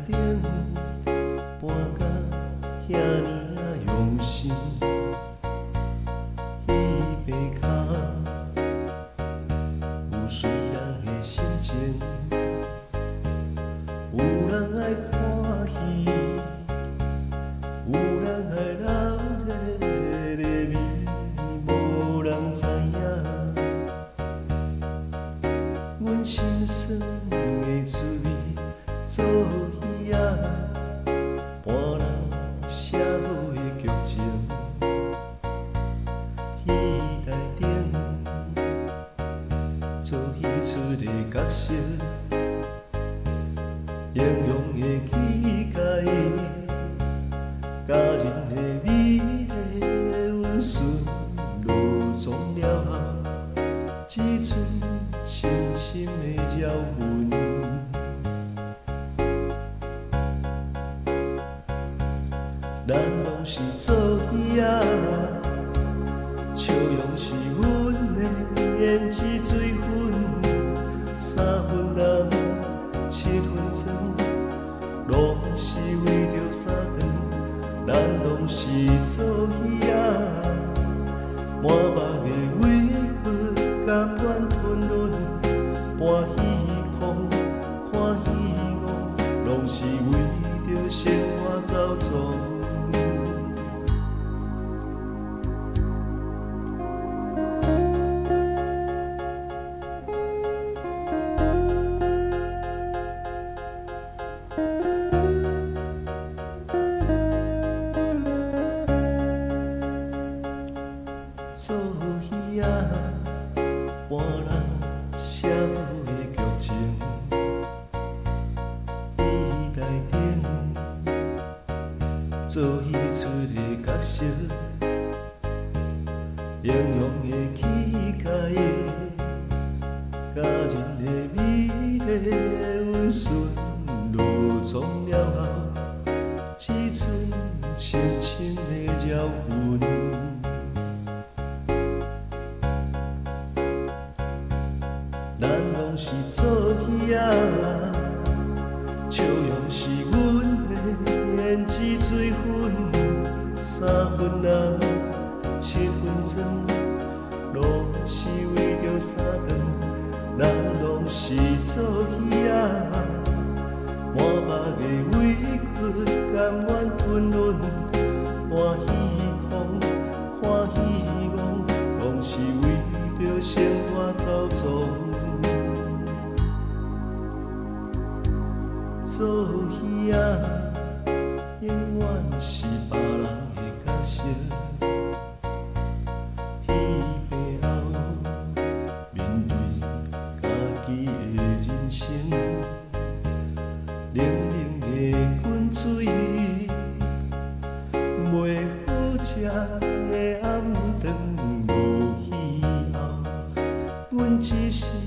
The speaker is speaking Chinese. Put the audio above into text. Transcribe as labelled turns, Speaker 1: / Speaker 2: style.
Speaker 1: 顶搬甲遐尼啊用心，伊背脚有随人的心情，有人爱看戏，有人爱流热泪味，无人知影。 阮心酸的滋味，做戏仔搬来社会的剧情，戏台顶做戏出的角色，英勇的气概，家人的美丽温顺落妆了后，只剩。 深深的鸟魂，咱拢是做戏仔，笑容是阮的胭脂水粉，3分人7分妆，拢是为着三顿，咱拢是做戏仔，满目的委屈甘愿吞忍。 搬戏框，看戏戆，拢是为着生活走总。做戏仔，搬人社会。 剧情，戏台顶做戏出的角色，英勇的气概，家人的美丽温顺落妆了后，只剩深深的鸟魂。 咱拢是做戏仔，笑容是阮的胭脂水粉，3分人7分妆，拢是为着三顿。咱拢是做戏仔，满目的委屈甘愿吞忍，搬戏框，看戏戆，拢是为着生活走总。 做戏仔，永远是别人的角色。戏背后，面对家己的人生，冷冷的滚水，袂好食的暗顿无戏后，阮只是。